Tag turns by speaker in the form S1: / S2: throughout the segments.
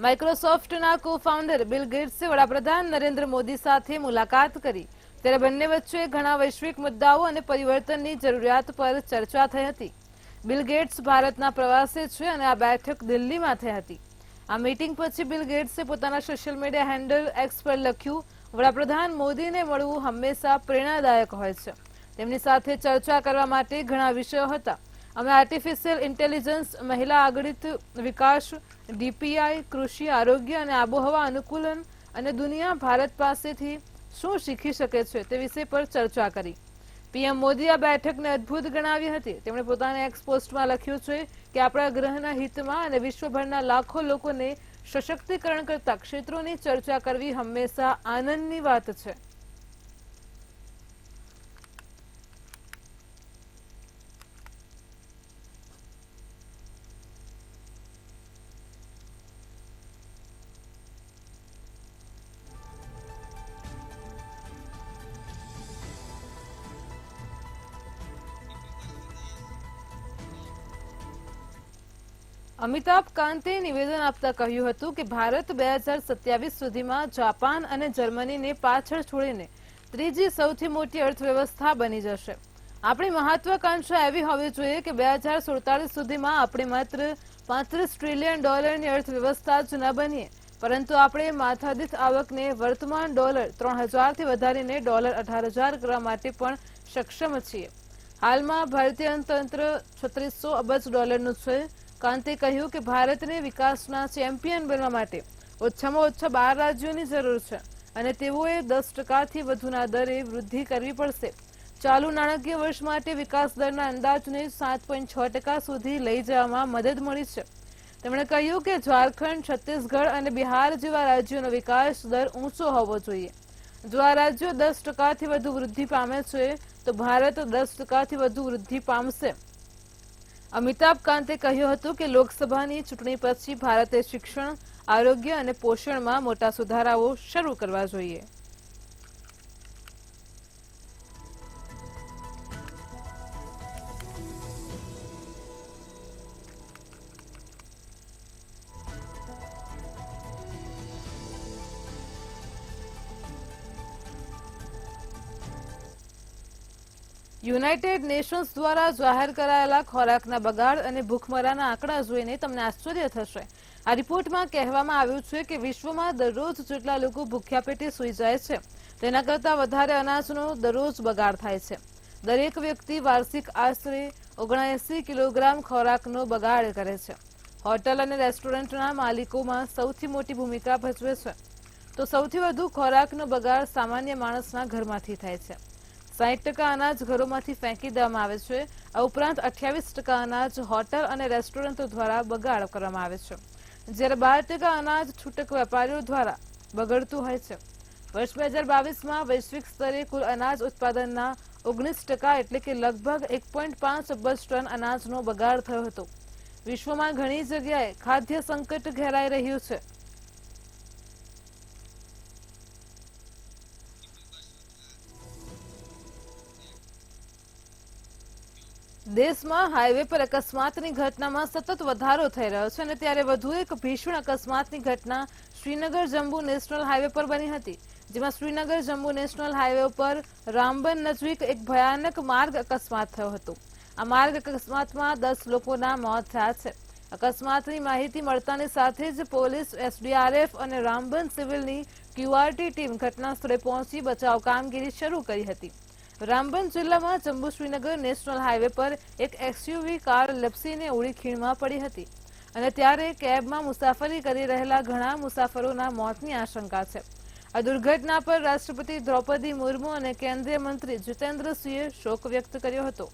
S1: માઇક્રોસોફ્ટના કો-ફાઉન્ડર bill ગેટ્સે વડાપ્રધાન નરેન્દ્ર મોદી સાથે મુલાકાત કરી ત્યારે બંને વચ્ચે ઘણા વૈશ્વિક મુદ્દાઓ અને પરિવર્તનની જરૂરિયાત પર ચર્ચા થઈ હતી. બિલ ગેટ્સ ભારતના પ્રવાસે છે અને આ બેઠક દિલ્હીમાં થઈ હતી. આ મીટિંગ પછી બિલ ગેટ્સે પોતાના સોશિયલ મીડિયા હેન્ડલ એક્સ પર લખ્યું, વડાપ્રધાન મોદીને મળવું હંમેશા પ્રેરણાદાયક હોય છે. તેમની સાથે ચર્ચા કરવા માટે ઘણા વિષયો હતા. અમે આર્ટિફિશિયલ ઇન્ટેલિજન્સ, મહિલા આગળિત વિકાસ, ડીપીઆઈ, કૃષિ, આરોગ્ય અને આબોહવા અનુકૂલન અને દુનિયા ભારત પાસેથી શું શીખી શકે છે તે વિષય પર ચર્ચા કરી. પીએમ મોદી આ બેઠકને અદ્ભુત ગણાવી હતી. તેમણે પોતાના એક્સ પોસ્ટમાં લખ્યું છે કે આપણા ગ્રહના હિતમાં અને વિશ્વભરના લાખો લોકોને સશક્તિકરણ કરતા ક્ષેત્રોની ચર્ચા કરવી હંમેશા આનંદની વાત છે. અમિતાભ કાંતે નિવેદન આપતા કહ્યું હતું કે ભારત 2027 સુધીમાં જાપાન અને જર્મનીને પાછળ છોડીને ત્રીજી સૌથી મોટી અર્થવ્યવસ્થા બની જશે. આપણી મહત્વાકાંક્ષા એવી હોવી જોઈએ કે 2047 સુધીમાં આપણે માત્ર $35 ટ્રિલિયન અર્થવ્યવસ્થા જ ન બનીએ, પરંતુ આપણે માથાદીઠ આવકને વર્તમાન $3000થી વધારીને $18,000 કરવા માટે પણ સક્ષમ છીએ. હાલમાં ભારતીય અર્થતંત્ર $3600 અબજ છે. કાંતે કહ્યું કે ભારતને વિકાસના ચેમ્પિયન બનવા માટે ઓછામાં ઓછા 12 રાજ્યોની જરૂર છે અને તેઓએ 10%થી વધુના દરે વૃદ્ધિ કરવી પડશે. ચાલુ નાણાકીય વર્ષ માટે વિકાસ દરના અંદાજને 7.6% સુધી લઈ જવામાં મદદ મળી છે. તેમણે કહ્યું કે ઝારખંડ, છત્તીસગઢ અને બિહાર જેવા રાજ્યોનો વિકાસ દર ઊંચો હોવો જોઈએ. જો આ રાજ્યો 10%થી વધુ વૃદ્ધિ પામે છે તો ભારત 10%થી વધુ વૃદ્ધિ પામશે. અમિતાભ કાંતે કહ્યું હતું કે લોકસભાની ચૂંટણી પછી ભારતે શિક્ષણ, આરોગ્ય અને પોષણમાં મોટા સુધારાઓ શરૂ કરવા જોઈએ. યુનાઇટેડ નેશન્સ દ્વારા જાહેર કરાયેલા ખોરાકના બગાડ અને ભૂખમરાના આંકડા જોઈને તમને આશ્ચર્ય થશે. આ રિપોર્ટમાં કહેવામાં આવ્યું છે કે વિશ્વમાં દરરોજ જેટલા લોકો ભૂખ્યા પેટે સૂઈ જાય છે તેના કરતાં વધારે અનાજનો દરરોજ બગાડ થાય છે. દરેક વ્યક્તિ વાર્ષિક આશરે 79 કિલોગ્રામ ખોરાકનો બગાડ કરે છે. હોટલ અને રેસ્ટોરન્ટના માલિકોમાં સૌથી મોટી ભૂમિકા ભજવે છે. તો સૌથી વધુ ખોરાકનો બગાડ સામાન્ય માણસના ઘરમાંથી થાય છે. 60% અનાજ ઘરોમાંથી ફેંકી દેવામાં આવે છે. આ ઉપરાંત 28% અનાજ હોટલ અને રેસ્ટોરન્ટો દ્વારા બગાડ કરવામાં આવે છે, જ્યારે 12% અનાજ છૂટક વેપારીઓ દ્વારા બગડતું હોય છે. વર્ષ 2022માં વૈશ્વિક સ્તરે કુલ અનાજ ઉત્પાદનના 19% એટલે કે લગભગ 1.5 અબજ ટન અનાજનો બગાડ થયો હતો. વિશ્વમાં ઘણી જગ્યાએ ખાદ્ય સંકટ ઘેરાઈ રહ્યું છે. દેશમાં હાઈવે પર અકસ્માતની ઘટનામાં સતત વધારો થઈ રહ્યો છે અને ત્યારે વધુ એક ભીષણ અકસ્માતની ઘટના શ્રીનગર જમ્મુ નેશનલ હાઈવે પર બની હતી, જેમાં શ્રીનગર જમ્મુ નેશનલ હાઈવે પર રામબન નજીક એક ભયાનક માર્ગ અકસ્માત થયો હતો. આ માર્ગ અકસ્માતમાં 10 લોકોના મોત થયા છે. અકસ્માતની માહિતી મળતાની સાથે જ પોલીસ, એસડીઆરએફ અને રામબન સિવિલની ક્યુઆરટી ટીમ ઘટના સ્થળે પહોંચી બચાવ કામગીરી શરૂ કરી હતી. રામબન જિલ્લામાં જમ્મુ શ્રીનગર નેશનલ હાઈવે પર એક એસયુવી કાર લપસીને ઉડી ખીણમાં પડી હતી અને ત્યારે કેબમાં મુસાફરી કરી રહેલા ઘણા મુસાફરોના મોતની આશંકા છે. આ દુર્ઘટના પર રાષ્ટ્રપતિ દ્રૌપદી મુર્મુ અને કેન્દ્રીય મંત્રી જીતેન્દ્રસિંહે શોક વ્યક્ત કર્યો હતો.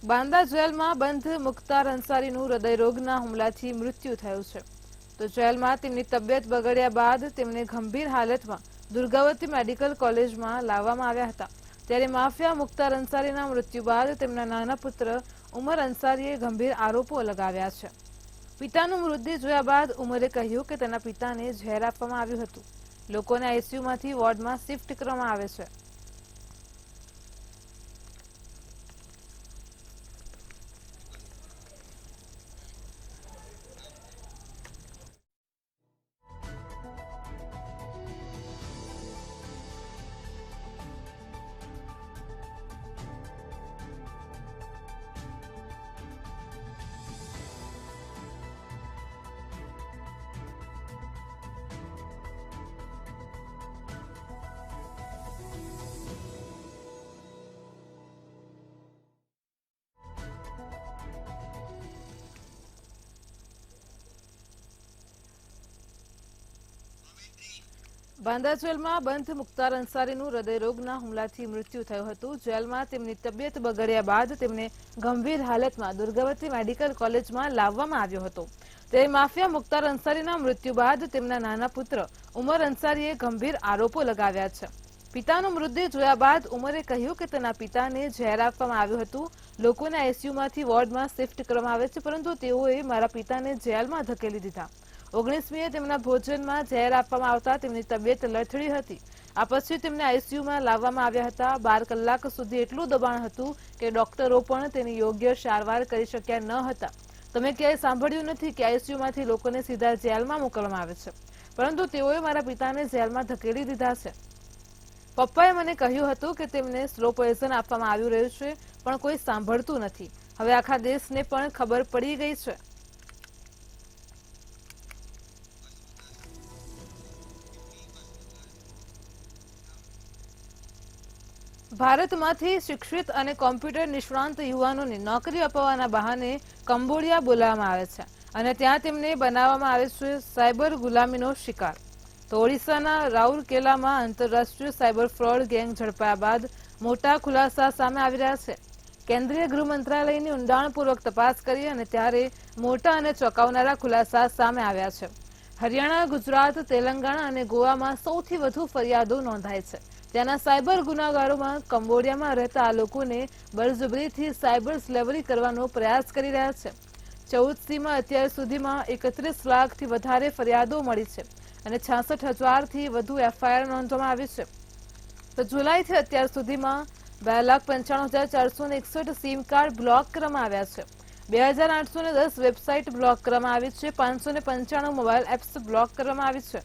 S1: બાંદા જેલમાં બંધ મુખ્તાર અંસારીનું હૃદયરોગના હુમલાથી મૃત્યુ થયું છે. તો જેલમાં તેમની તબિયત બગડ્યા બાદ તેમને ગંભીર હાલતમાં દુર્ગાવતી મેડિકલ કોલેજમાં લાવવામાં આવ્યા હતા. ત્યારે માફિયા મુખ્તાર અંસારીના મૃત્યુ બાદ તેમના નાના પુત્ર ઉમર અંસારીએ ગંભીર આરોપો લગાવ્યા છે. પિતાનું મૃતદેહ જોયા બાદ ઉમરે કહ્યું કે તેના પિતાને ઝેર આપવામાં આવ્યું હતું. લોકોને આઈસીયુમાંથી વોર્ડમાં શિફ્ટ કરવામાં આવે છે। બાંદા જેલમાં બંધ મુખ્તાર અંસારીનું હૃદયરોગના હુમલાથી મૃત્યુ થયું હતું। જેલમાં તેમની તબિયત બગડ્યા બાદ તેમને ગંભીર હાલતમાં દુર્ગાવતી મેડિકલ કોલેજમાં લાવવામાં આવ્યો હતો। ત્યારે માફિયા મુખ્તાર અંસારીના મૃત્યુ બાદ તેમના નાના પુત્ર ઉમર અંસારીએ ગંભીર આરોપો લગાવ્યા છે। પિતાનો મૃતદેહ જોયા બાદ ઉમરે કહ્યું કે તેના પિતાને ઝેર આપવામાં આવ્યું હતું। લોકોને આઈસીયુમાંથી વોર્ડમાં શિફ્ટ કરવામાં આવે છે, પરંતુ તેઓએ મારા પિતાને જેલમાં ધકેલી દીધા। 19મીએ તેમના ભોજનમાં ઝેર આપવામાં આવતા તેમની તબિયત લથડી હતી। આ પછી તેમને આઈસીયુમાં લાવવામાં આવ્યા હતા। 12 કલાક સુધી એટલું દબાણ હતું કે ડોક્ટરો પણ તેની યોગ્ય સારવાર કરી શક્યા ન હતા। તમે ક્યાંય સાંભળ્યું નથી કે આઈસીયુમાંથી લોકોને સીધા જેલમાં મોકલવામાં આવે છે, પરંતુ તેઓએ મારા પિતાને જેલમાં ધકેલી દીધા છે। પપ્પાએ મને કહ્યું હતું કે તેમને સ્લો પોઈઝન આપવામાં આવી રહ્યું છે, પણ કોઈ સાંભળતું નથી। હવે આખા દેશને પણ ખબર પડી ગઈ છે। ભારતમાંથી શિક્ષિત અને કોમ્પ્યુટર નિષ્ણાંત યુવાનોને નોકરી અપાવવાના બહાને કંબોડિયા બોલાવવામાં આવે છે અને ત્યાં તેમને બનાવવામાં આવે છે સાયબર ગુલામીનો શિકાર। તો ઓડિશાના રાઉરકેલામાં આંતરરાષ્ટ્રીય સાયબર ફ્રોડ ગેંગ ઝડપાયા બાદ મોટા ખુલાસા સામે આવી રહ્યા છે। કેન્દ્રીય ગૃહ મંત્રાલયની ઊંડાણપૂર્વક તપાસ કરી અને ત્યારે મોટા અને ચોંકાવનારા ખુલાસા સામે આવ્યા છે। હરિયાણા, ગુજરાત, તેલંગાણા અને ગોવામાં સૌથી વધુ ફરિયાદો નોંધાય છે। ત્યાંના સાયબર ગુનાગારોમાં કંબોડિયામાં રહેતા આ લોકોને બળજબરીથી સાયબર સ્લેવરી કરવાનો પ્રયાસ કરી રહ્યા છે। 14સીમાં અત્યાર સુધીમાં 31 લાખથી વધારે ફરિયાદો મળી છે અને 66,000થી વધુ એફઆઈઆર નોંધવામાં આવી છે। તો જુલાઈથી અત્યાર સુધીમાં 2,95,461 સિમ કાર્ડ બ્લોક કરવામાં આવ્યા છે। 2,810 વેબસાઇટ બ્લોક કરવામાં આવી છે। 595 મોબાઈલ એપ્સ બ્લોક કરવામાં આવી છે।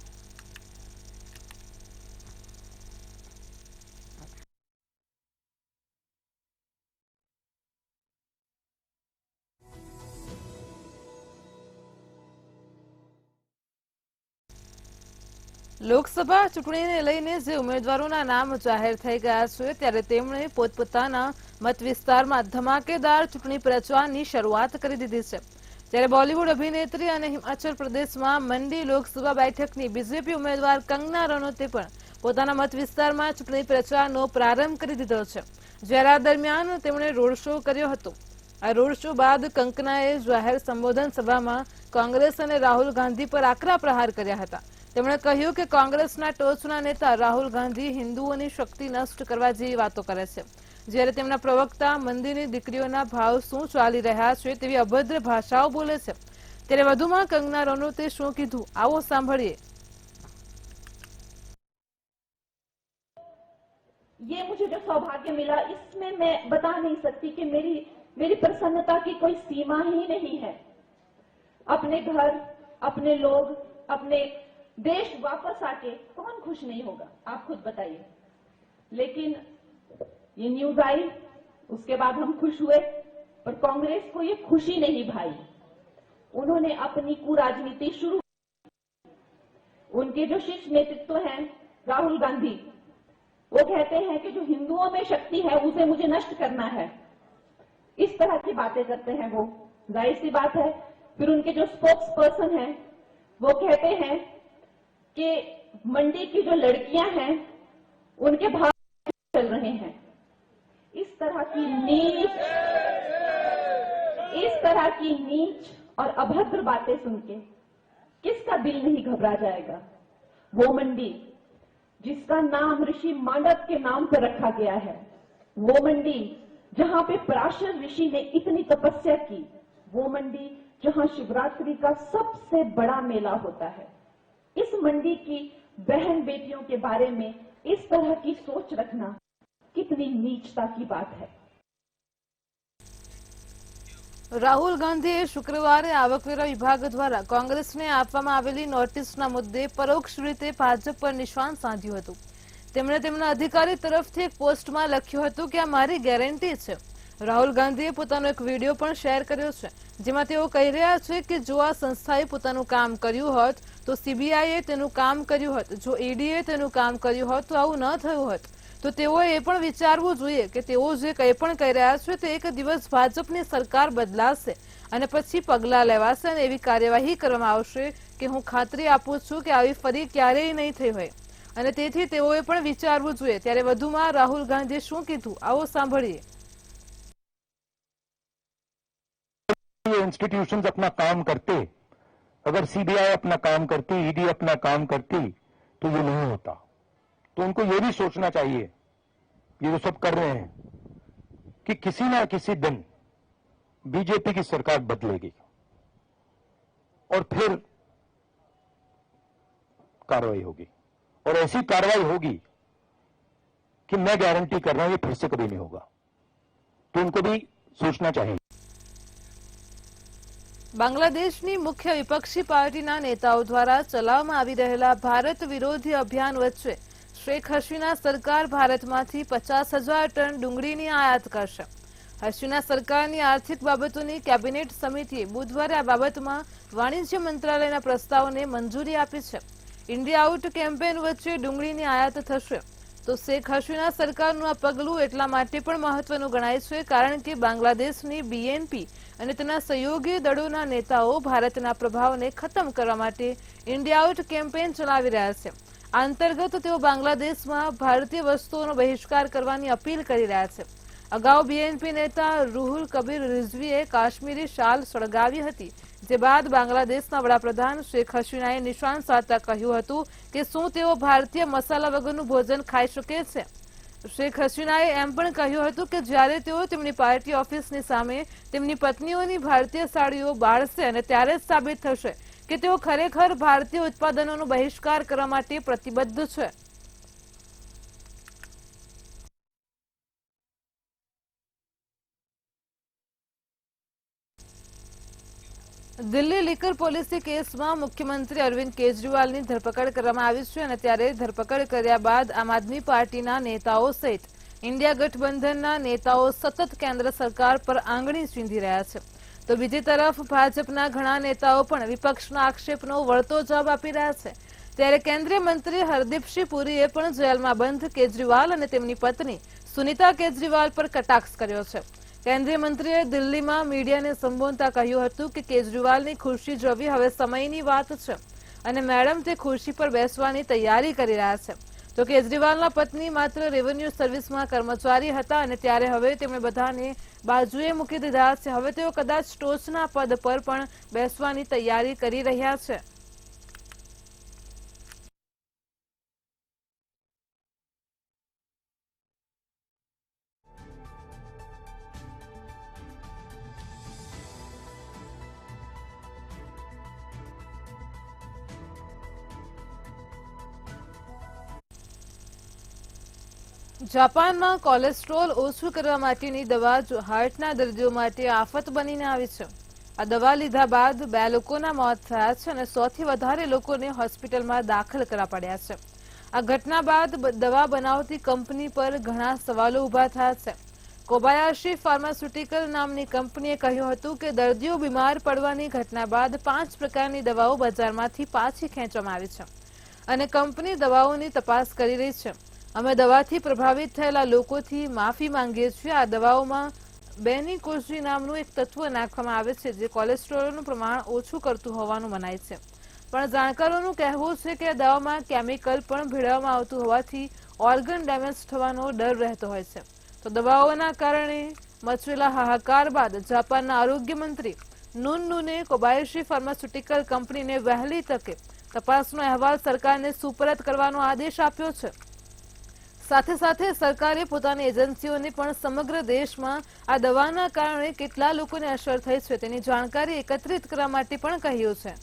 S1: લોકસભા ચૂંટણીને લઈને જે ઉમેદવારોના નામ જાહેર થઈ ગયા છે, ત્યારે તેમણે પોતપોતાના મત વિસ્તારમાં ધમાકેદાર ચૂંટણી પ્રચારની શરૂઆત કરી દીધી છે। ત્યારે બોલિવૂડ અભિનેત્રી અને હિમાચલ પ્રદેશમાં મંડી લોકસભા બેઠકની બીજેપી ઉમેદવાર કંગના રનૌતે પણ પોતાના મત વિસ્તારમાં ચૂંટણી પ્રચારનો પ્રારંભ કરી દીધો છે। જ્યારે આ દરમિયાન તેમણે રોડ શો કર્યો હતો। આ રોડ શો બાદ કંગનાએ જાહેર સંબોધન સભામાં કોંગ્રેસ અને રાહુલ ગાંધી પર આકરા પ્રહાર કર્યા હતા। તેમણે કહ્યું કે કોંગ્રેસના ટોચના નેતા રાહુલ ગાંધી હિન્દુઓની શક્તિ નષ્ટ કરવા જેવી વાતો કરે છે, જ્યારે તેમના પ્રવક્તા મંદિરની દીકરીઓના ભાવ શું ચાલી રહ્યા છે તેવી અભદ્ર ભાષાઓ બોલે છે। ત્યારે વધુમાં કંગના રનૌતે શું કીધું, આવો સાંભળીએ।
S2: ये मुझे जो सौभाग्य मिला, इसमें मैं बता नहीं सकती कि मेरी प्रसन्नता की कोई सीमा ही नहीं है। अपने घर, अपने लोग, अपने देश वापस आके कौन खुश नहीं होगा, आप खुद बताइए। लेकिन ये न्यूज आई, उसके बाद हम खुश हुए, पर कांग्रेस को ये खुशी नहीं भाई। उन्होंने अपनी कुराजनीति शुरू। उनके जो शीर्ष नेतृत्व हैं राहुल गांधी, वो कहते हैं कि जो हिंदुओं में शक्ति है उसे मुझे नष्ट करना है। इस तरह की बातें करते हैं वो, जाहिर सी बात है। फिर उनके जो स्पोक्स पर्सन हैं वो कहते हैं कि मंडी की जो लड़कियां हैं उनके भाव चल रहे हैं। इस तरह की नीच और अभद्र बातें सुन के किसका दिल नहीं घबरा जाएगा। वो मंडी जिसका नाम ऋषि मांडव के नाम पर रखा गया है, वो मंडी जहां पे पराशर ऋषि ने इतनी तपस्या की, वो मंडी जहां शिवरात्रि का सबसे बड़ा मेला होता है, इस मंडी की बहन बेटियों के बारे में इस तरह की सोच रखना कितनी नीचता की बात है।
S1: રાહુલ ગાંધીએ શુક્રવારે આવકવેરા વિભાગ દ્વારા કોંગ્રેસને આપવામાં આવેલી નોટિસના મુદ્દે પરોક્ષ રીતે ભાજપ પર નિશાન સાધ્યું હતું. તેમણે તેમના અધિકારી તરફથી એક પોસ્ટમાં લખ્યું હતું કે આ મારી ગેરંટી છે. રાહુલ ગાંધીએ પોતાનો એક વિડીયો પણ શેર કર્યો છે, જેમાં તેઓ કહી રહ્યા છે કે જો આ સંસ્થાએ પોતાનું કામ કર્યું હોત તો સીબીઆઈએ તેનું કામ કર્યું હોત, જો ઈડીએ તેનું કામ કર્યું હોત તો આવું ન થયું હોત. તો તેઓએ એ પણ વિચારવું જોઈએ કે તેઓ જે કંઈ પણ કહી રહ્યા છે તે એક દિવસ ભાજપની સરકાર બદલાશે અને પછી પગલાં લેવાશે અને એવી કાર્યવાહી કરવામાં આવશે કે હું ખાતરી આપું છું કે આવી ફરી ક્યારેય નહીં થઈ હોય. અને તેથી તેઓએ પણ વિચારવું જોઈએ. ત્યારે વધુમાં રાહુલ ગાંધીએ શું કીધું, આવો સાંભળીએ.
S3: ये इंस्टीट्यूशंस अपना काम करते, अगर सीबीआई अपना काम करती, ईडी अपना काम करती तो ये नहीं होता. तो उनको ये भी सोचना चाहिए, ये जो सब कर रहे हैं, कि किसी ना किसी दिन बीजेपी की सरकार बदलेगी और फिर कार्रवाई होगी और ऐसी कार्रवाई होगी कि मैं गारंटी कर रहा हूं ये फिर से कभी नहीं होगा. तो उनको भी सोचना चाहिए.
S1: બાંગ્લાદેશની મુખ્ય વિપક્ષી પાર્ટીના નેતાઓ દ્વારા ચલાવવામાં આવી રહેલા ભારત વિરોધી અભિયાન વચ્ચે શેખ હસીના સરકાર ભારતમાંથી 50,000 ટન ડુંગળીની આયાત કરશે. હસીના સરકારની આર્થિક બાબતોની કેબિનેટ સમિતિએ બુધવારે આ બાબતમાં વાણિજ્ય મંત્રાલયના પ્રસ્તાવને મંજૂરી આપી છે. ઇન્ડિયા આઉટ કેમ્પેન વચ્ચે ડુંગળીની આયાત થશે તો શેખ હસીના સરકારનું આ પગલું એટલા માટે પણ મહત્વનું ગણાય છે કારણ કે બાંગ્લાદેશની બીએનપી અને તેના સહયોગી દળોના નેતાઓ ભારતના પ્રભાવને ખતમ કરવા માટે ઇન્ડિયા આઉટ કેમ્પેન ચલાવી રહ્યા છે. આ અંતર્ગત તેઓ બાંગ્લાદેશમાં ભારતીય વસ્તુઓનો બહિષ્કાર કરવાની અપીલ કરી રહ્યા છે. અગાઉ બીએનપી નેતા રૂહુલ કબીર રિઝવીએ કાશ્મીરી શાલ સળગાવી હતી, જે બાદ બાંગ્લાદેશના વડાપ્રધાન શેખ હસીનાએ નિશાન સાધતા કહ્યું હતું કે શું તેઓ ભારતીય મસાલા વગરનું ભોજન ખાઈ શકે છે. શેખ હસીનાએ એમ પણ કહ્યું હતું કે જ્યારે તેઓ તેમની પાર્ટી ઓફિસની સામે તેમની પત્નીઓની ભારતીય સાડીઓ બાળશે અને ત્યારે જ સાબિત થશે કે તેઓ ખરેખર ભારતીય ઉત્પાદનોનો બહિષ્કાર કરવા માટે પ્રતિબદ્ધ છે. દિલ્હી લીકર પોલિસી કેસમાં મુખ્યમંત્રી અરવિંદ કેજરીવાલની ધરપકડ કરવામાં આવી છે અને ત્યારે ધરપકડ કર્યા બાદ આમ આદમી પાર્ટીના નેતાઓ સહિત ઇન્ડિયા ગઠબંધનના નેતાઓ સતત કેન્દ્ર સરકાર પર આંગળી ચીંધી રહ્યા છે. તો બીજી તરફ ભાજપના ઘણા નેતાઓ પણ વિપક્ષના આક્ષેપનો વળતો જવાબ આપી રહ્યા છે. ત્યારે કેન્દ્રીય મંત્રી હરદીપસિંહ પુરીએ પણ જેલમાં બંધ કેજરીવાલ અને તેમની પત્ની સુનીતા કેજરીવાલ પર કટાક્ષ કર્યો છે. કેન્દ્રીય મંત્રીએ દિલ્હીમાં મીડિયાને સંબોધતા કહ્યું હતું કે કેજરીવાલની ખુરશી જોવી હવે સમયની વાત છે અને મેડમ તે ખુરશી પર બેસવાની તૈયારી કરી રહ્યા છે. તો કેજરીવાલના પત્ની માત્ર રેવન્યુ સર્વિસમાં કર્મચારી હતા અને ત્યારે હવે તેમણે બધાને બાજુએ મૂકી દીધા છે. હવે તેઓ કદાચ ટોચના પદ પર પણ બેસવાની તૈયારી કરી રહ્યા છે. જાપાનમાં કોલેસ્ટ્રોલ ઓછું કરવા માટેની દવા હાર્ટના દર્દીઓ માટે આફત બનીને આવી છે. આ દવા લીધા બાદ 2 લોકોના મોત થયા છે અને 100થી વધારે લોકોને હોસ્પિટલમાં દાખલ કરવા પડ્યા છે. આ ઘટના બાદ દવા બનાવતી કંપની પર ઘણા સવાલો ઉભા થયા છે. કોબાયાશી ફાર્માસ્યુટિકલ નામની કંપનીએ કહ્યું હતું કે દર્દીઓ બીમાર પડવાની ઘટના બાદ 5 પ્રકારની દવાઓ બજારમાંથી પાછી ખેંચવામાં આવી છે અને કંપની દવાઓની તપાસ કરી રહી છે. અમે દવાથી પ્રભાવિત થયેલા લોકોથી માફી માંગીએ છીએ. આ દવાઓમાં બેનિકોઝી નામનું એક તત્વ નાખવામાં આવે છે જે કોલેસ્ટ્રોલનું પ્રમાણ ઓછું કરતું હોવાનું મનાય છે. પણ જાણકારોનું કહેવું છે કે દવામાં કેમિકલ પણ ભેળવવામાં આવતું હોવાથી ઓર્ગન ડેમેજ થવાનો ડર રહેતો હોય છે. તો દવાઓના કારણે મચેલા હાહાકાર બાદ જાપાનના આરોગ્ય મંત્રી નુનનુને કોબાયાશી ફાર્માસ્યુટિકલ કંપનીને વહેલી તકે તપાસનો અહેવાલ સરકારને સુપરત કરવાનો આદેશ આપ્યો છે. સાથે સાથે સરકારે પોતાની એજન્સીઓને પણ સમગ્ર દેશમાં આ દવાના કારણે કેટલા લોકોને અસર થઈ છે તેની જાણકારી એકત્રિત કરવા માટે પણ કહ્યું છે.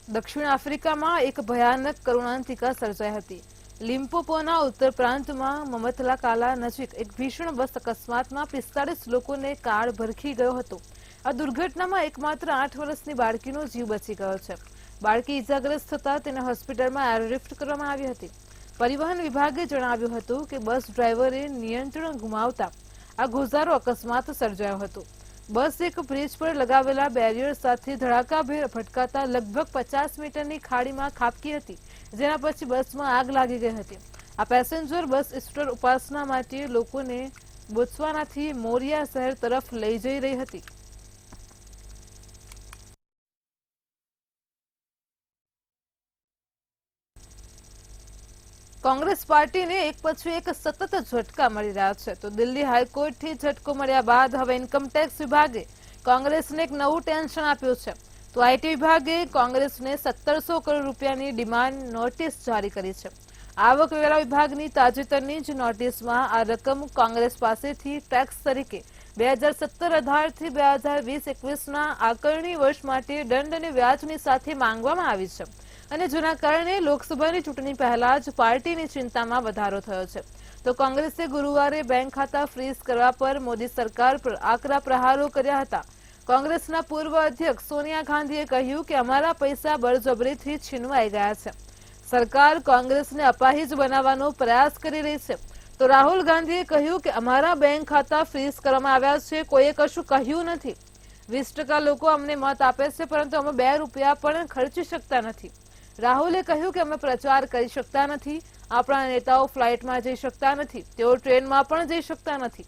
S1: દક્ષિણ આફ્રિકામાં એક ભયાનક કરુણાંતિકા સર્જાઈ હતી. લિમ્પોપોના ઉત્તર પ્રાંતમાં મમતલાકાલા નજીક એક ભીષણ બસ અકસ્માતમાં 45 લોકોને કાળ ભરખી ગયો હતો. આ દુર્ઘટનામાં એકમાત્ર 8 વર્ષની બાળકીનો જીવ બચી ગયો છે. બાળકી ઇજાગ્રસ્ત થતા તેને હોસ્પિટલમાં એરલિફ્ટ કરવામાં આવી હતી. પરિવહન વિભાગે જણાવ્યું હતું કે બસ ડ્રાઈવરે નિયંત્રણ ગુમાવતા આ ગોઝારો અકસ્માત સર્જાયો હતો. બસ એક બ્રિજ પર લગાવેલા બેરિયર સાથે ધડાકાભેર ભટકાતા લગભગ 50 મીટરની ખાડીમાં ખાબકી હતી, જેના પછી બસમાં આગ લાગી ગઈ હતી. આ પેસેન્જર બસ ઈસ્ટર ઉપાસના માટે લોકોને બોત્સવાનાથી મોરિયા શહેર તરફ લઈ જઈ રહી હતી. કોંગ્રેસ પાર્ટીને એક પછી એક સતત ઝટકા મળી રહ્યા છે. તો દિલ્હી હાઈકોર્ટથી ઝટકો મળ્યા બાદ હવે ઇન્કમટેક્સ વિભાગે કોંગ્રેસને એક નવું ટેન્શન આપ્યું છે. તો આઈટી વિભાગે કોંગ્રેસને 1700 કરોડ રૂપિયાની ડિમાન્ડ નોટિસ જારી કરી છે. આવકવેરા વિભાગની તાજેતરની જ નોટિસમાં આ રકમ કોંગ્રેસ પાસેથી ટેક્સ તરીકે 2017-18 થી 2020-21ના આકારણી વર્ષ માટે દંડ અને વ્યાજની સાથે માંગવામાં આવી છે, અને જેના કારણે લોકસભાની ચૂંટણી પહેલા જ પાર્ટીની ચિંતામાં વધારો થયો છે. તો કોંગ્રેસે ગુરુવારે બેંક ખાતા ફ્રીઝ કરવા પર મોદી સરકાર પર આકરા પ્રહારો કર્યા હતા. કોંગ્રેસના પૂર્વ અધ્યક્ષ સોનિયા ગાંધીએ કહ્યું કે અમારા પૈસા બળજબરીથી છીનવાઈ ગયા છે. સરકાર કોંગ્રેસને અપાહિજ બનાવવાનો પ્રયાસ કરી રહી છે. તો રાહુલ ગાંધીએ કહ્યું કે અમારા બેંક ખાતા ફ્રીઝ કરવામાં આવ્યા છે, કોઈએ કશું કહ્યું નથી. 20% લોકો અમને મત આપે છે, પરંતુ અમે 2 રૂપિયા પણ ખર્ચી શકતા નથી. રાહુલે કહ્યું કે અમે પ્રચાર કરી શકતા નથી, આપણા નેતાઓ ફ્લાઇટમાં જઈ શકતા નથી, તેઓ ટ્રેનમાં પણ જઈ શકતા નથી.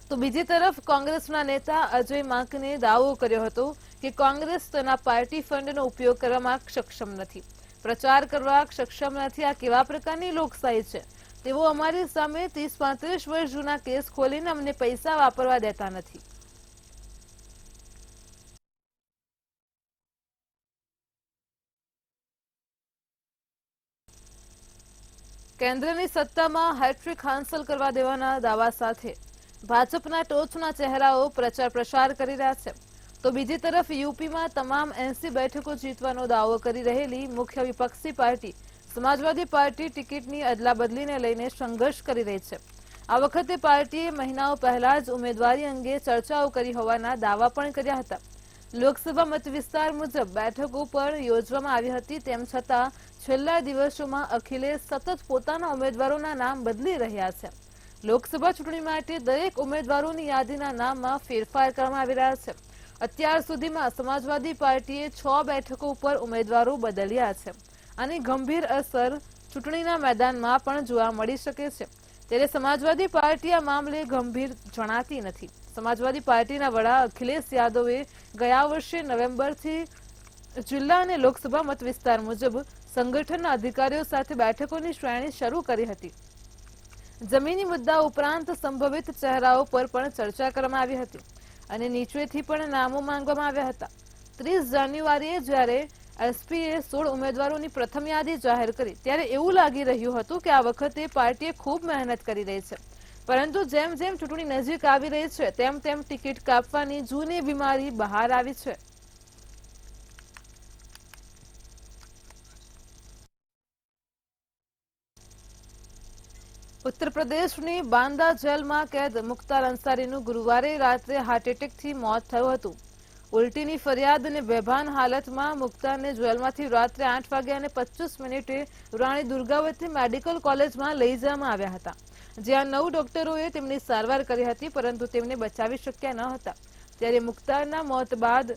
S1: તો બીજી તરફ કોંગ્રેસના નેતા અજય માકને દાવો કર્યો હતો કે કોંગ્રેસ તેના પાર્ટી ફંડનો ઉપયોગ કરવામાં સક્ષમ નથી, પ્રચાર કરવા સક્ષમ નથી. આ કેવા પ્રકારની લોકશાહી છે? તેઓ અમારી સામે 30-35 વર્ષ જૂના કેસ ખોલીને અમને પૈસા વાપરવા દેતા નથી. કેન્દ્રની સત્તામાં હેટ્રિક હાંસલ કરવા દેવાના દાવા સાથે ભાજપના ટોચના ચહેરાઓ પ્રચાર પ્રસાર કરી રહ્યા છે. તો બીજી તરફ યુપીમાં તમામ 80 બેઠકો જીતવાનો દાવો કરી રહેલી મુખ્ય વિપક્ષી પાર્ટી સમાજવાદી પાર્ટી ટિકિટની અદલાબદલીને લઈને સંઘર્ષ કરી રહી છે. આ વખતે પાર્ટીએ મહિનાઓ પહેલા જ ઉમેદવારી અંગે ચર્ચાઓ કરી હોવાના દાવા પણ કર્યા હતા. લોકસભા મતવિસ્તાર મુજબ બેઠકો પણ યોજવામાં આવી હતી, તેમ છતાં છેલ્લા દિવસોમાં અખિલેશ સતત પોતાના ઉમેદવારોના નામ બદલી રહ્યા છે. લોકસભા ચૂંટણી માટે દરેક ઉમેદવારોની યાદીના નામમાં ફેરફાર કરવામાં આવી રહ્યા છે. અત્યાર સુધીમાં સમાજવાદી પાર્ટીએ 6 બેઠકો ઉપર ઉમેદવારો બદલ્યા છે. આની ગંભીર અસર ચૂંટણીના મેદાનમાં પણ જોવા મળી શકે છે. ત્યારે સમાજવાદી પાર્ટી આ મામલે ગંભીર જણાતી નથી. સમાજવાદી પાર્ટીના વડા અખિલેશ યાદવે ગયા વર્ષે નવેમ્બરથી જિલ્લા અને લોકસભા મતવિસ્તાર મુજબ સંગઠનના અધિકારીઓ સાથે બેઠકોની શ્રેણી શરૂ કરી હતી. જમીની મુદ્દા ઉપરાંત સંભવિત ચહેરાઓ પર પણ ચર્ચા કરવામાં આવી હતી અને નીચેથી પણ નામો માંગવામાં આવ્યા હતા. 30 જાન્યુઆરીએ જ્યારે એસપીએ 16 ઉમેદવારોની પ્રથમ યાદી જાહેર કરી ત્યારે એવું લાગી રહ્યું હતું કે આ વખતે પાર્ટીએ ખૂબ મહેનત કરી રહી છે, પરંતુ જેમ જેમ ચૂંટણી નજીક આવી રહી છે તેમ તેમ ટિકિટ કાપવાની જૂની બીમારી બહાર આવી છે. ઉત્તર પ્રદેશની બાંદા જેલમાં કેદ મુખ્તાર અંસારીનું ગુરુવારે રાત્રે હાર્ટ એટેકથી મોત થયું હતું. ઉલટીની ફરિયાદ અને બેભાન હાલતમાં મુખ્તારને જેલમાંથી રાત્રે 8:25 રાણી દુર્ગાવતી મેડિકલ કોલેજમાં લઈ જવામાં આવ્યા હતા, જ્યાં 9 ડોક્ટરોએ તેમની સારવાર કરી હતી, પરંતુ તેમને બચાવી શક્યા ન હતા. ત્યારે મુખ્તારના મોત બાદ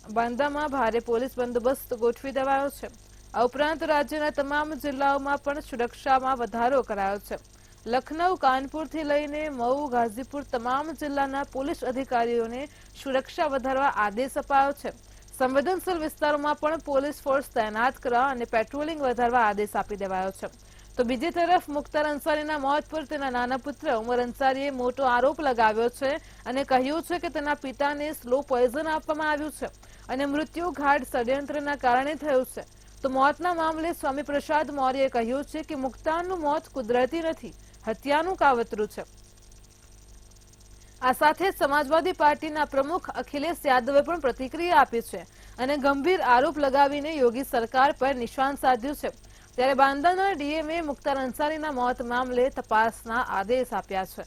S1: બાંદામાં ભારે પોલીસ બંદોબસ્ત ગોઠવી દેવાયો છે. આ ઉપરાંત રાજ્યના તમામ જિલ્લાઓમાં પણ સુરક્ષામાં વધારો કરાયો છે. લખનઉ, કાનપુરથી લઈને મઉ, ગાઝીપુર તમામ જિલ્લાના પોલીસ અધિકારીઓને સુરક્ષા વધારવા આદેશ અપાયો છે. સંવેદનશીલ વિસ્તારોમાં પણ પોલીસ ફોર્સ તૈનાત કરવા અને પેટ્રોલિંગ વધારવા આદેશ આપી દેવાયો છે. તો બીજી તરફ મુખ્તાર અંસારીના મોત પર તેના નાના પુત્ર ઉમર અંસારીએ મોટો આરોપ લગાવ્યો છે અને કહ્યું છે કે તેના પિતાને સ્લો પોઈઝન આપવામાં આવ્યું છે અને મૃત્યુ ઘાટ ષડયંત્રના કારણે થયું છે. તો મોતના મામલે સ્વામી પ્રસાદ મૌર્યએ કહ્યું છે કે મુખ્તારનું મોત કુદરતી નથી, હત્યાનું કાવતરું છે. આ સાથે સમાજવાદી પાર્ટીના પ્રમુખ અખિલેશ યાદવે પણ પ્રતિક્રિયા આપી છે અને ગંભીર આરોપ લગાવીને યોગી સરકાર પર નિશાન સાધ્યું છે। ત્યારે બાંદાના ડીએમએ મુખ્તાર અંસારીના મોત મામલે તપાસના આદેશ આપ્યા છે।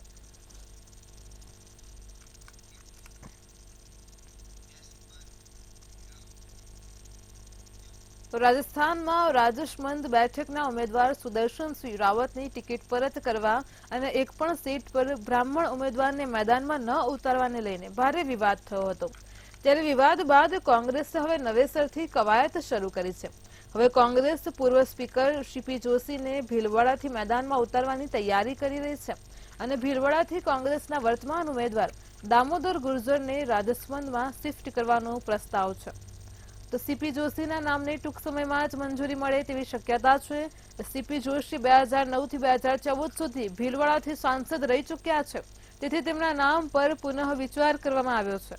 S1: તો રાજસ્થાનમાં રાજશમંદ બેઠકના ઉમેદવાર સુદર્શનસિંહ રાવતની ટિકિટ પરત કરવા અને એક પણ સીટ પર બ્રાહ્મણ ઉમેદવારને મેદાનમાં ન ઉતારવાને લઈને ભારે વિવાદ થયો હતો। ત્યારે વિવાદ બાદ કોંગ્રેસે હવે નવેસરથી કવાયત શરૂ કરી છે। હવે કોંગ્રેસ પૂર્વ સ્પીકર સીપી જોશીને ભીલવાડાથી મેદાનમાં ઉતારવાની તૈયારી કરી રહી છે અને ભીલવાડાથી કોંગ્રેસના વર્તમાન ઉમેદવાર દામોદર ગુર્જરને રાજસ્થાનમાં શિફ્ટ કરવાનો પ્રસ્તાવ છે। તો સીપી જોશીના નામને ટૂંક સમયમાં જ મંજૂરી મળે તેવી શક્યતા છે। સીપી જોશી 2009 થી 2014 સુધી ભીલવાડાથી સાંસદ રહી ચૂક્યા છે, તેથી તેમના નામ પર પુનઃ વિચાર કરવામાં આવ્યો છે।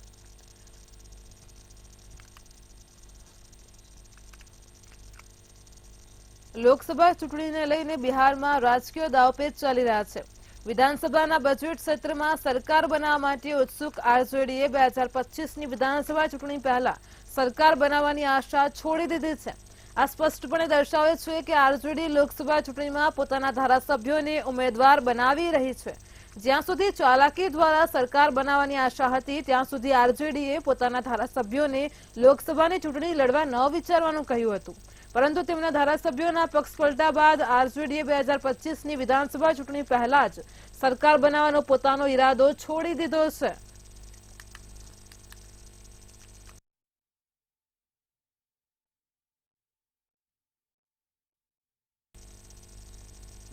S1: લોકસભા ચૂંટણીને લઈને બિહારમાં રાજકીય દાવપેચ ચાલી રહ્યા છે। વિધાનસભાના બજેટ સત્રમાં સરકાર બનાવવા માટે ઉત્સુક આરજેડીએ 2025ની વિધાનસભા ચૂંટણી પહેલા સરકાર બનાવવાની આશા છોડી દીધી છે। આ સ્પષ્ટપણે દર્શાવે છે કે આરજેડી લોકસભા ચૂંટણીમાં પોતાના ધારાસભ્યોને ઉમેદવાર બનાવી રહી છે। જ્યાં સુધી ચાલાકી દ્વારા સરકાર બનાવવાની આશા હતી, ત્યાં સુધી આરજેડીએ પોતાના ધારાસભ્યોને લોકસભાની ચૂંટણી લડવા ન વિચારવાનું કહ્યું હતું, પરંતુ તેમના ધારાસભ્યોના પક્ષ પલટા બાદ આરજેડીએ 2025ની વિધાનસભા ચૂંટણી પહેલા જ સરકાર બનાવવાનો પોતાનો ઈરાદો છોડી દીધો છે।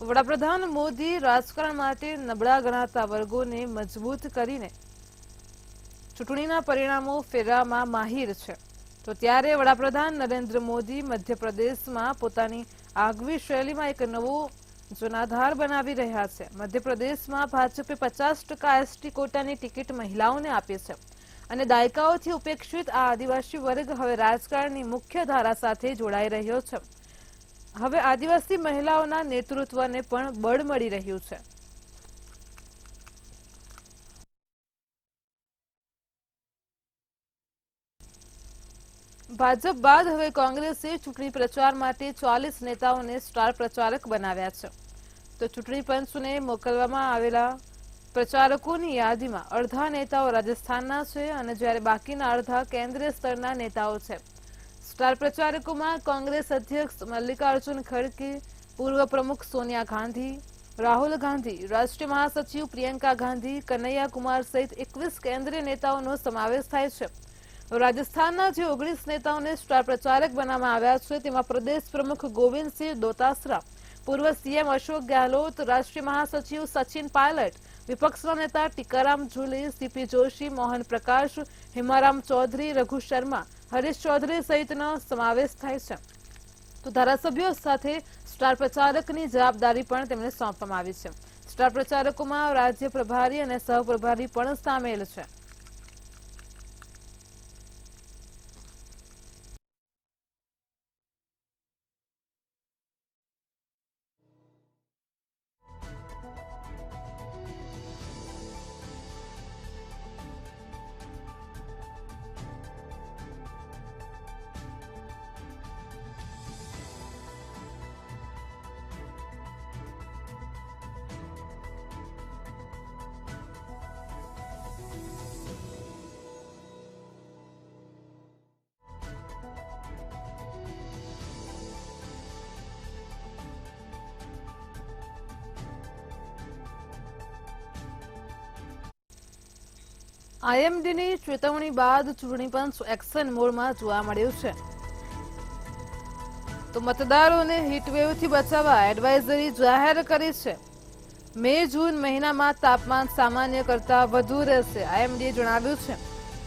S1: વડાપ્રધાન મોદી રાજકારણ માટે નબળા ગણાતા વર્ગોને મજબૂત કરીને ચૂંટણીના પરિણામો ફેરવવામાં માહિર છે। તો ત્યારે વડાપ્રધાન નરેન્દ્ર મોદી મધ્યપ્રદેશમાં પોતાની આગવી શૈલીમાં એક નવો જનાધાર બનાવી રહ્યા છે। મધ્યપ્રદેશમાં ભાજપે 50% એસટી કોટાની ટિકિટ મહિલાઓને આપી છે અને દાયકાઓથી ઉપેક્ષિત આ આદિવાસી વર્ગ હવે રાજકારણની મુખ્ય ધારા સાથે જોડાઈ રહ્યો છે। હવે આદિવાસી મહિલાઓના નેતૃત્વને પણ બળ મળી રહ્યું છે। ભાજપ બાદ હવે કોંગ્રેસે ચૂંટણી પ્રચાર માટે 40 નેતાઓને સ્ટાર પ્રચારક બનાવ્યા છે। તો ચૂંટણી પંચને મોકલવામાં આવેલા પ્રચારકોની યાદીમાં અડધા નેતાઓ રાજસ્થાનના છે અને જ્યારે બાકીના અડધા કેન્દ્રીય સ્તરના નેતાઓ છે। સ્ટાર પ્રચારકોમાં કોંગ્રેસ અધ્યક્ષ મલ્લિકાર્જુન ખડગે, પૂર્વ પ્રમુખ સોનિયા ગાંધી, રાહુલ ગાંધી, રાષ્ટ્રીય મહાસચિવ પ્રિયંકા ગાંધી, કન્હૈયા કુમાર સહિત 21 કેન્દ્રીય નેતાઓનો સમાવેશ થાય છે। રાજસ્થાનના જે 19 નેતાઓને સ્ટાર પ્રચારક બનાવવામાં આવ્યા છે તેમાં પ્રદેશ પ્રમુખ ગોવિંદસિંહ દોતાસરા, પૂર્વ સીએમ અશોક ગેહલોત, રાષ્ટ્રીય મહાસચિવ સચિન પાયલટ, વિપક્ષના નેતા ટીકારામ જૂલી, સીપી જોશી, મોહન પ્રકાશ, હિમારામ ચૌધરી, રઘુ શર્મા, હરીશ ચૌધરી સહિતનો સમાવેશ થાય છે। તો ધારાસભ્યો સાથે સ્ટાર પ્રચારકની જવાબદારી પણ તેમને સોંપવામાં આવી છે। સ્ટાર પ્રચારકોમાં રાજ્ય પ્રભારી અને સહપ્રભારી પણ સામેલ છે। આઈએમડીની ચેતવણી બાદ ચૂંટણી પંચ એક્શન મોડમાં જોવા મળ્યું છે। તો મતદારોને હીટવેવથી બચાવવા એડવાઇઝરી જાહેર કરી છે। મે જૂન મહિનામાં તાપમાન સામાન્ય કરતાં વધુ રહેશે, આઈએમડીએ જણાવ્યું છે।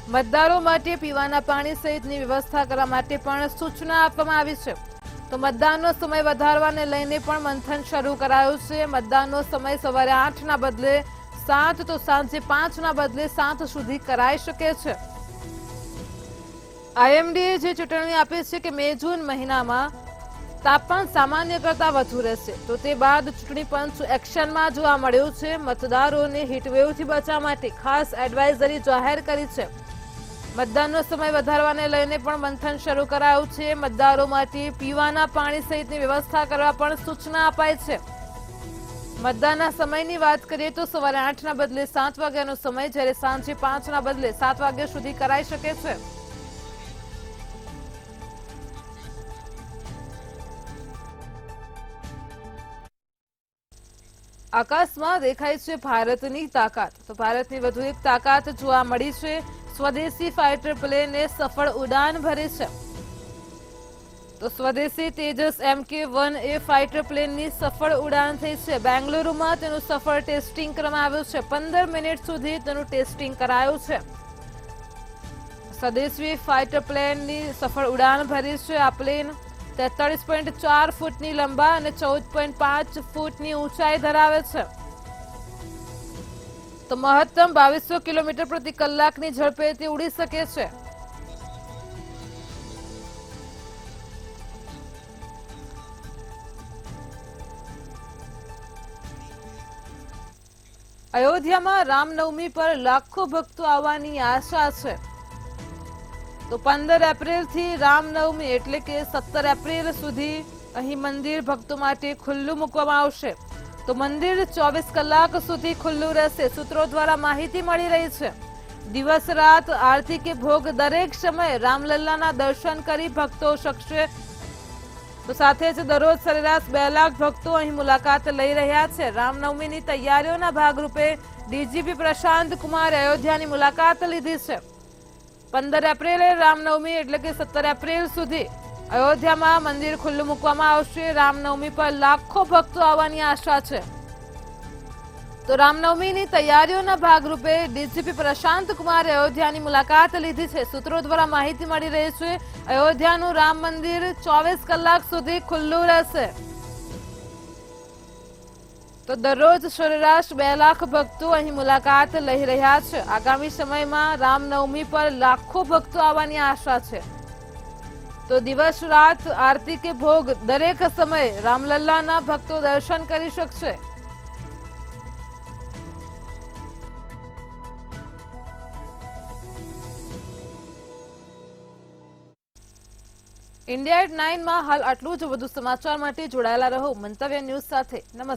S1: મતદારો માટે પીવાના પાણી સહિતની વ્યવસ્થા કરવા માટે પણ સૂચના આપવામાં આવી છે। તો મતદાનનો સમય વધારવાને લઈને પણ મંથન શરૂ કરાયું છે। મતદાનનો સમય સવારે 8ના બદલે 7 તો સાંજે 5ના બદલે 7 સુધી કરાઈ શકે છે। આઈએમડીએ જે ચેતવણી આપી છે કે મે જૂન મહિનામાં તાપમાન સામાન્ય કરતાં વધુ રહેશે, તો તે બાદ ચૂંટણી પંચ એક્શનમાં જોવા મળ્યું છે। મતદારોને હીટવેવથી બચવા માટે ખાસ એડવાઇઝરી જાહેર કરી છે। મતદાનનો સમય વધારવાને લઈને પણ મંથન શરૂ કરાયું છે। મતદારો માટે પીવાના પાણી સહિતની વ્યવસ્થા કરવા પણ સૂચના અપાઈ છે। મતદાનના સમયની વાત કરીએ તો સવારે 8ના બદલે 7 વાગ્યાનો સમય, જ્યારે સાંજે 5ના બદલે 7 વાગ્યા સુધી કરાઈ શકે છે। આકાશમાં દેખાય છે ભારતની તાકાત। તો ભારતની વધુ એક તાકાત જોવા મળી છે। સ્વદેશી ફાઇટર પ્લેને સફળ ઉડાન ભરી છે। તો સ્વદેશી તેજસ MK-1A ફાઇટર પ્લેનની સફળ ઉડાન થઈ છે। બેંગલુરુમાં તેનું સફળ ટેસ્ટિંગ કરવામાં આવ્યું છે। 15 મિનિટ સુધી તેનું ટેસ્ટિંગ કરાયું છે। સ્વદેશી ફાઇટર પ્લેનની સફળ ઉડાન ભરી છે। આ પ્લેન 43.4 ફૂટની લંબાઈ અને 14.5 ફૂટની ઊંચાઈ ધરાવે છે। તો મહત્તમ 2200 કિલોમીટર પ્રતિ કલાકની ઝડપે તે ઉડી શકે છે। અયોધ્યામાં રામનવમી પર લાખો ભક્તો આવવાની આશા છે। તો 15 એપ્રિલથી રામનવમી એટલે કે 17 એપ્રિલ સુધી અહીં મંદિર ભક્તો માટે ખુલ્લું મૂકવામાં આવશે। તો મંદિર 24 કલાક સુધી ખુલ્લું રહેશે। સૂત્રો દ્વારા માહિતી મળી રહી છે। દિવસ રાત આરતી કે ભોગ દરેક સમયે રામલલ્લાના દર્શન કરી ભક્તો શકશે। તો સાથે જ દરરોજ સરેરાશ 2 લાખ ભક્તો અહીં મુલાકાત લઈ રહ્યા છે। રામનવમીની તૈયારીઓના ભાગરૂપે ડીજીપી પ્રશાંત કુમારે અયોધ્યાની મુલાકાત લીધી છે। 15 એપ્રિલે રામનવમી એટલે કે 17 એપ્રિલ સુધી અયોધ્યામાં મંદિર ખુલ્લું મૂકવામાં આવશે। રામનવમી પર લાખો ભક્તો આવવાની આશા છે। તો રામનવમીની તૈયારીઓના ભાગરૂપે ડીજીપી પ્રશાંત કુમારે અયોધ્યાની મુલાકાત લીધી છે। સૂત્રો દ્વારા માહિતી મળી રહી છે અયોધ્યાનું રામ મંદિર 24 કલાક સુધી ખુલ્લું રહેશે। તો દરરોજ સરેરાશ 2 લાખ ભક્તો અહીં મુલાકાત લઈ રહ્યા છે। આગામી સમયમાં રામનવમી પર લાખો ભક્તો આવવાની આશા છે। તો દિવસ રાત આરતી કે ભોગ દરેક સમયે રામલલ્લાના ભક્તો દર્શન કરી શકશે। ઇન્ડિયા એટ 9 માં હાલ આટલું જ। વધુ સમાચાર માટે જોડાયેલા રહો મંતવ્ય ન્યૂઝ સાથે। નમસ્કાર।